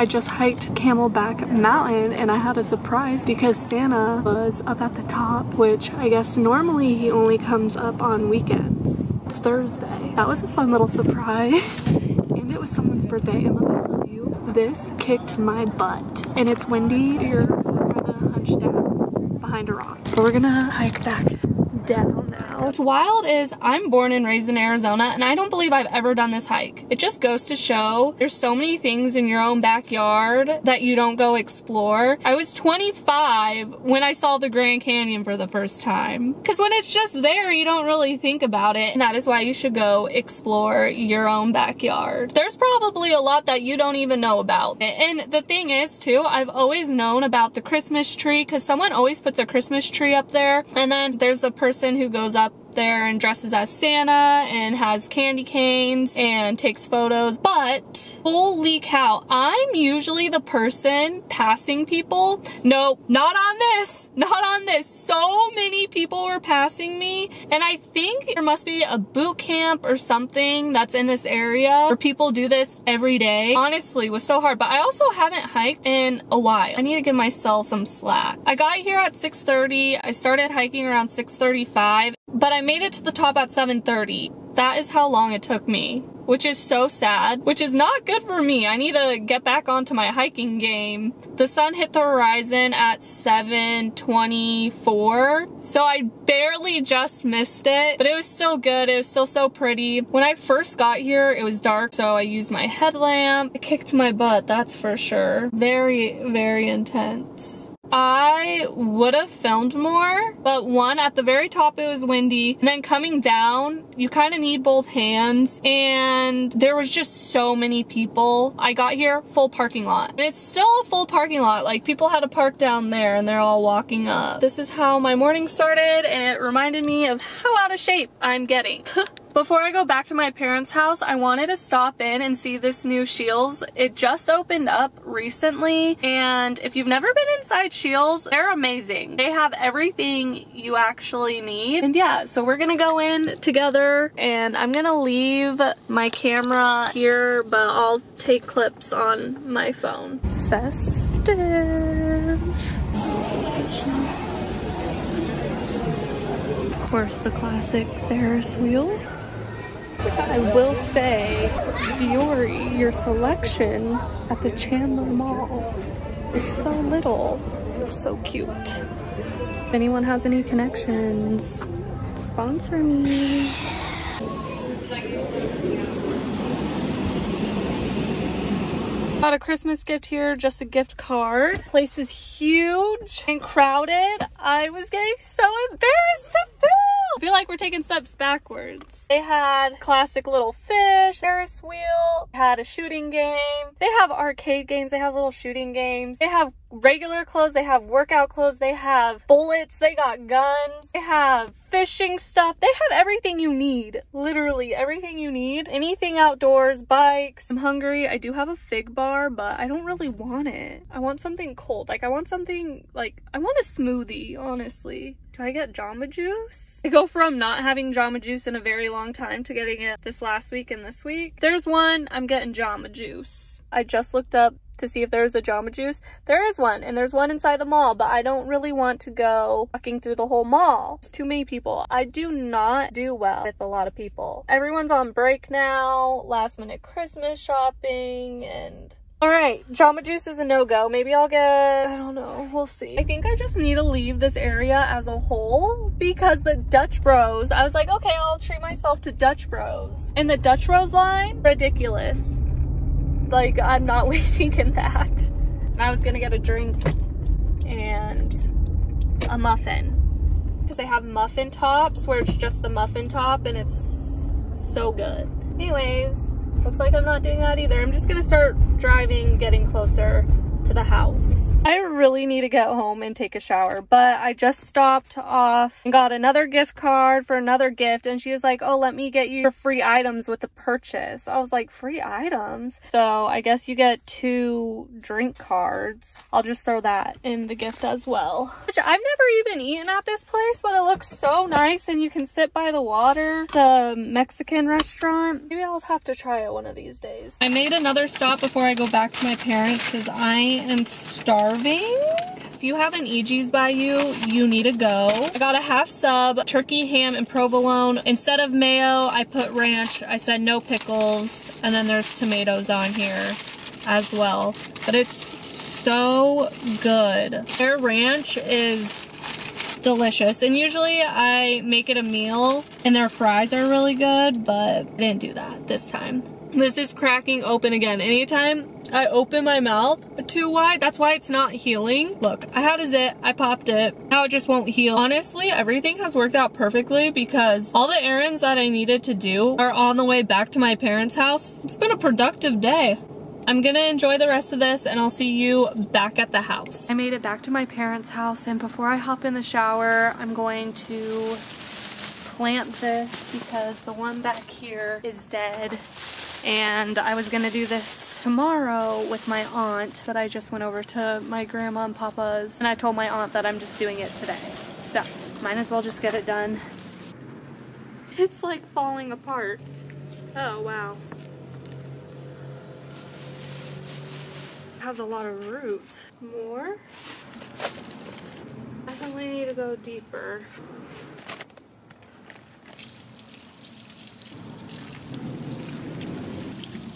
I just hiked Camelback Mountain and I had a surprise because Santa was up at the top, which I guess normally he only comes up on weekends. It's Thursday. That was a fun little surprise. And it was someone's birthday, and let me tell you, this kicked my butt. And it's windy. You're kind of hunched down behind a rock. But we're gonna hike back down now. What's wild is I'm born and raised in Arizona, and I don't believe I've ever done this hike. It just goes to show there's so many things in your own backyard that you don't go explore. I was 25 when I saw the Grand Canyon for the first time. Because when it's just there, you don't really think about it. And that is why you should go explore your own backyard. There's probably a lot that you don't even know about. And the thing is too, I've always known about the Christmas tree because someone always puts a Christmas tree up there. And then there's a person who goes up there and dresses as Santa and has candy canes and takes photos. But holy cow, I'm usually the person passing people. Nope, not on this, not on this. So many people were passing me, and I think there must be a boot camp or something that's in this area where people do this every day. Honestly, it was so hard, but I also haven't hiked in a while. I need to give myself some slack. I got here at 6:30. I started hiking around 6:35, but I made it to the top at 7:30. That is how long it took me, which is so sad, which is not good for me. I need to get back onto my hiking game. The sun hit the horizon at 7:24, so I barely just missed it, but it was still good. It was still so pretty. When I first got here, it was dark, so I used my headlamp. It kicked my butt, that's for sure. Very, very intense. I would have filmed more, but one, at the very top it was windy, and then coming down, you kind of need both hands, and there was just so many people. I got here, full parking lot, and it's still a full parking lot. Like, people had to park down there, and they're all walking up. This is how my morning started, and it reminded me of how out of shape I'm getting. Before I go back to my parents' house, I wanted to stop in and see this new Scheels. It just opened up recently, and if you've never been inside Scheels, they're amazing. They have everything you actually need. And yeah, so we're gonna go in together, and I'm gonna leave my camera here, but I'll take clips on my phone. Festive. Of course, the classic Ferris wheel. I will say, Vuori, your selection at the Chandler Mall is so little. It's so cute. If anyone has any connections, sponsor me. Got a Christmas gift here, just a gift card. Place is huge and crowded. I was getting so embarrassed to film. I feel like we're taking steps backwards. They had classic little fish, Ferris wheel, had a shooting game. They have arcade games, they have little shooting games. They have regular clothes, they have workout clothes, they have bullets, they got guns, they have fishing stuff. They have everything you need, literally everything you need. Anything outdoors, bikes. I'm hungry. I do have a fig bar, but I don't really want it. I want something cold. Like, I want something, like, I want a smoothie, honestly. Do I get Jamba Juice? I go from not having Jamba Juice in a very long time to getting it this last week and this week. There's one, I'm getting Jamba Juice. I just looked up to see if there's a Jamba Juice. There is one, and there's one inside the mall, but I don't really want to go walking through the whole mall. There's too many people. I do not do well with a lot of people. Everyone's on break now, last minute Christmas shopping, and alright, Jamba Juice is a no-go. Maybe I'll get, I don't know, we'll see. I think I just need to leave this area as a whole because the Dutch Bros, I was like, okay, I'll treat myself to Dutch Bros. And the Dutch Bros line, ridiculous. Like, I'm not waiting in that. I was gonna get a drink and a muffin because they have muffin tops where it's just the muffin top and it's so good. Anyways, looks like I'm not doing that either. I'm just gonna start driving, getting closer to the house. I really need to get home and take a shower, but I just stopped off and got another gift card for another gift, and she was like, oh, let me get you your free items with the purchase. I was like, free items? So I guess you get 2 drink cards. I'll just throw that in the gift as well. Which I've never even eaten at this place, but it looks so nice and you can sit by the water. It's a Mexican restaurant. Maybe I'll have to try it one of these days. I made another stop before I go back to my parents because I am starving. If you have an EG's by you, you need to go. I got a half sub, turkey, ham, and provolone. Instead of mayo, I put ranch. I said no pickles, and then there's tomatoes on here as well. But it's so good. Their ranch is delicious, and usually I make it a meal, and their fries are really good, but I didn't do that this time. This is cracking open again. Anytime I open my mouth too wide, that's why it's not healing. Look, I had a zit, I popped it, now it just won't heal. Honestly, everything has worked out perfectly because all the errands that I needed to do are on the way back to my parents' house. It's been a productive day. I'm gonna enjoy the rest of this and I'll see you back at the house. I made it back to my parents' house, and before I hop in the shower, I'm going to plant this because the one back here is dead. And I was gonna do this tomorrow with my aunt, but I just went over to my grandma and papa's, and I told my aunt that I'm just doing it today. So, might as well just get it done. It's like falling apart. Oh, wow. It has a lot of roots. More? I definitely need to go deeper.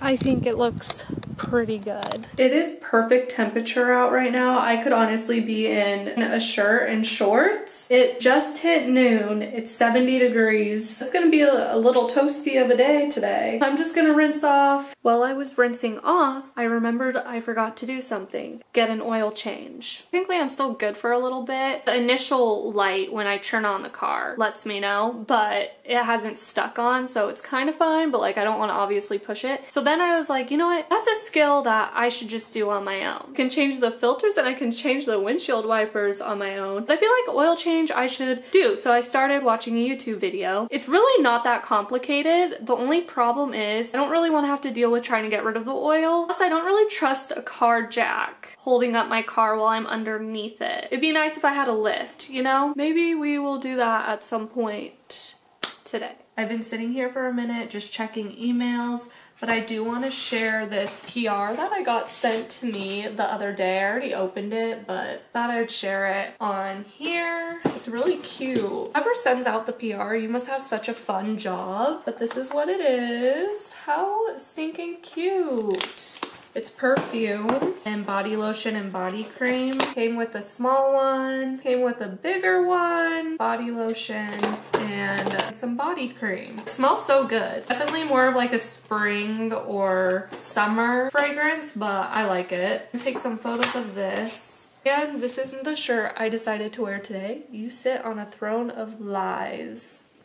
I think it looks pretty good. It is perfect temperature out right now. I could honestly be in a shirt and shorts. It just hit noon. It's 70 degrees. It's gonna be a little toasty of a day today. I'm just gonna rinse off. While I was rinsing off, I remembered I forgot to do something. Get an oil change. Thankfully, I'm still good for a little bit. The initial light when I turn on the car lets me know, but it hasn't stuck on, so it's kind of fine, but like I don't want to obviously push it. So then I was like, you know what? That's a skill that I should just do on my own. I can change the filters and I can change the windshield wipers on my own. But I feel like oil change I should do. So I started watching a YouTube video. It's really not that complicated. The only problem is I don't really want to have to deal with trying to get rid of the oil. Plus, I don't really trust a car jack holding up my car while I'm underneath it. It'd be nice if I had a lift, you know? Maybe we will do that at some point today. I've been sitting here for a minute just checking emails, but I do want to share this PR that I got sent to me the other day. I already opened it, but thought I'd share it on here. It's really cute. Whoever sends out the PR, you must have such a fun job. But this is what it is. How stinking cute. It's perfume and body lotion and body cream. Came with a small one, came with a bigger one, body lotion, and some body cream. It smells so good. Definitely more of like a spring or summer fragrance, but I like it. I'll take some photos of this. And this isn't the shirt I decided to wear today. You sit on a throne of lies.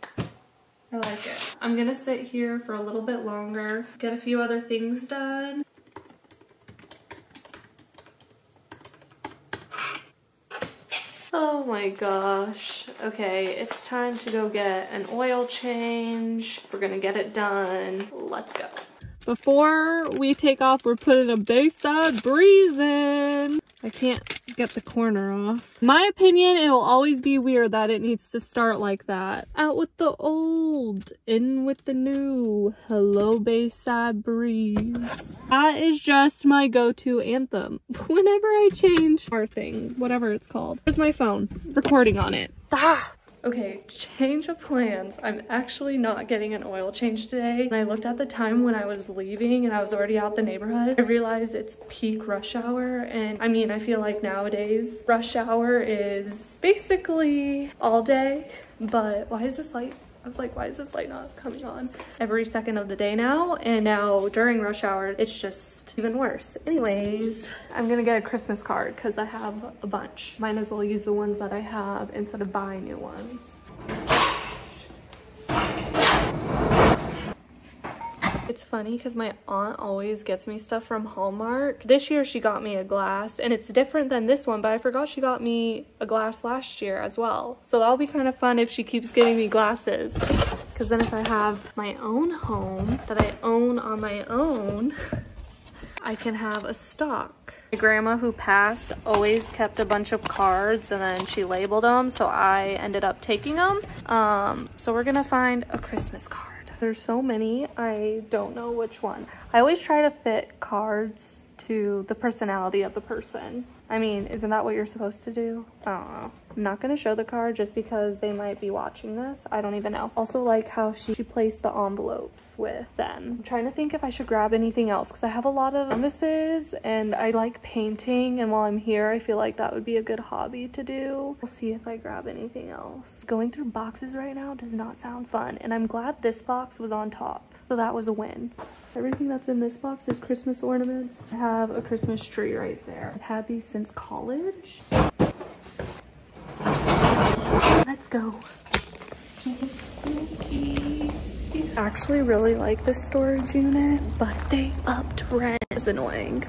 I like it. I'm gonna sit here for a little bit longer, get a few other things done. Oh my gosh. Okay, it's time to go get an oil change. We're gonna get it done. Let's go. Before we take off, we're putting a Bayside Breeze in. I can't get the corner off. My opinion, it will always be weird that it needs to start like that. Out with the old, in with the new. Hello, Bayside Breeze. That is just my go-to anthem whenever I change our thing, whatever it's called. Here's my phone, recording on it. Ah! Okay, change of plans. I'm actually not getting an oil change today. When I looked at the time when I was leaving and I was already out the neighborhood, I realized it's peak rush hour. And I mean, I feel like nowadays rush hour is basically all day, but why is this light? I was like, why is this light not coming on every second of the day now? And now during rush hour, it's just even worse. Anyways, I'm gonna get a Christmas card because I have a bunch. Might as well use the ones that I have instead of buying new ones. It's funny because my aunt always gets me stuff from Hallmark. This year she got me a glass and it's different than this one, but I forgot she got me a glass last year as well. So that'll be kind of fun if she keeps getting me glasses. Because then if I have my own home that I own on my own, I can have a stock. My grandma who passed always kept a bunch of cards and then she labeled them, so I ended up taking them. So we're gonna find a Christmas card. There's so many, I don't know which one. I always try to fit cards to the personality of the person. I mean, isn't that what you're supposed to do? I don't know. I'm not gonna show the card just because they might be watching this. I don't even know. Also like how she placed the envelopes with them. I'm trying to think if I should grab anything else because I have a lot of canvases and I like painting, and while I'm here I feel like that would be a good hobby to do. We'll see if I grab anything else. Going through boxes right now does not sound fun, and I'm glad this box was on top. So that was a win. Everything that's in this box is Christmas ornaments. I have a Christmas tree right there. I've had these since college. Let's go. So spooky. I actually really like this storage unit, but they upped rent. It's annoying.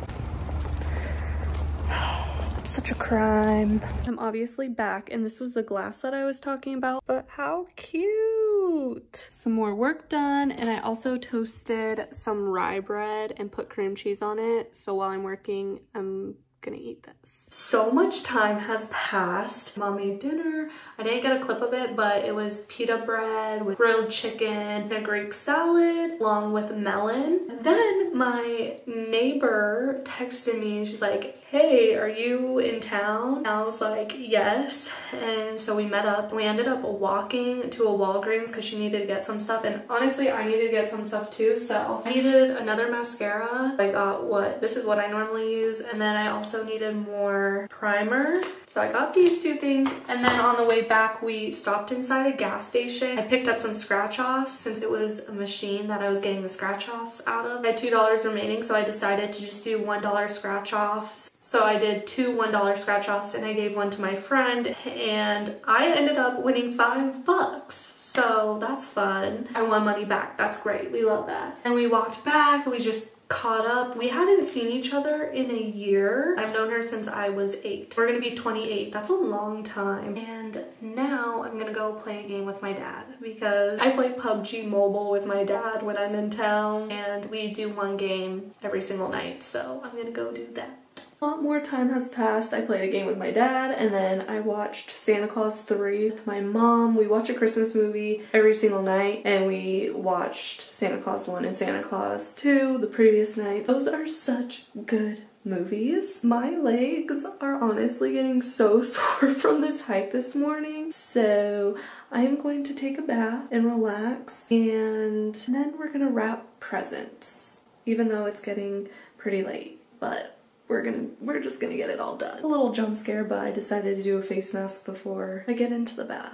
It's such a crime. I'm obviously back, and this was the glass that I was talking about, but how cute. Some more work done, and I also toasted some rye bread and put cream cheese on it. So while I'm working, I'm gonna eat this. So much time has passed. Mom made dinner. I didn't get a clip of it, but it was pita bread with grilled chicken and a Greek salad along with melon. And then my neighbor texted me and she's like, hey, are you in town? And I was like, yes. And so we met up. We ended up walking to a Walgreens because she needed to get some stuff, and honestly I needed to get some stuff too. So I needed another mascara. I got this is what I normally use, and then I also needed more primer. So I got these two things, and then on the way back we stopped inside a gas station. I picked up some scratch offs since it was a machine that I was getting the scratch offs out of. I had $2 remaining, so I decided to just do $1 scratch offs. So I did two $1 scratch offs and I gave one to my friend, and I ended up winning $5. So that's fun. I won money back. That's great. We love that. And we walked back. We just caught up. We haven't seen each other in a year. I've known her since I was 8. We're gonna be 28. That's a long time. And now I'm gonna go play a game with my dad because I play PUBG Mobile with my dad when I'm in town, and we do one game every single night. So I'm gonna go do that. A lot more time has passed. I played a game with my dad, and then I watched Santa Claus 3 with my mom. We watch a Christmas movie every single night, and we watched Santa Claus 1 and Santa Claus 2 the previous night. Those are such good movies. My legs are honestly getting so sore from this hike this morning, so I am going to take a bath and relax, and then we're gonna wrap presents, even though it's getting pretty late, but we're just gonna get it all done. A little jump scare, but I decided to do a face mask before I get into the bath.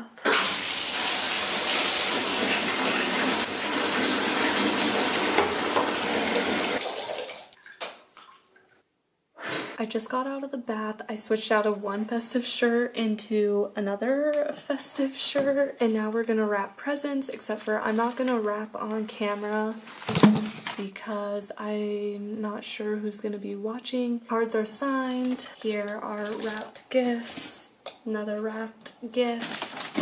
I just got out of the bath. I switched out of one festive shirt into another festive shirt, and now we're gonna wrap presents, except for I'm not gonna wrap on camera because I'm not sure who's gonna be watching. Cards are signed. Here are wrapped gifts, another wrapped gift,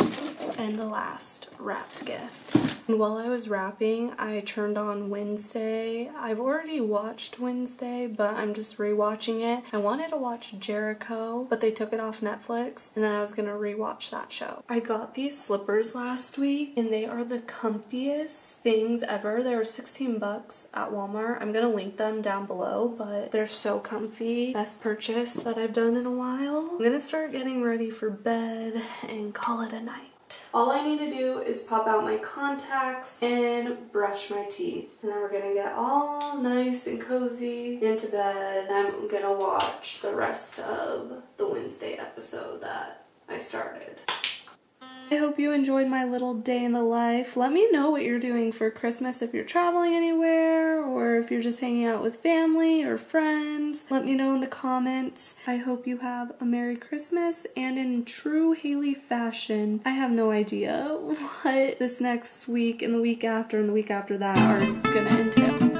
and the last wrapped gift. And while I was wrapping, I turned on Wednesday. I've already watched Wednesday, but I'm just rewatching it. I wanted to watch Jericho, but they took it off Netflix, and then I was gonna rewatch that show. I got these slippers last week, and they are the comfiest things ever. They were 16 bucks at Walmart. I'm gonna link them down below, but they're so comfy. Best purchase that I've done in a while. I'm gonna start getting ready for bed and call it a night. All I need to do is pop out my contacts and brush my teeth. And then we're gonna get all nice and cozy into bed, and I'm gonna watch the rest of the Wednesday episode that I started. I hope you enjoyed my little day in the life. Let me know what you're doing for Christmas, if you're traveling anywhere or if you're just hanging out with family or friends. Let me know in the comments. I hope you have a Merry Christmas, and in true Haley fashion, I have no idea what this next week and the week after that are gonna entail.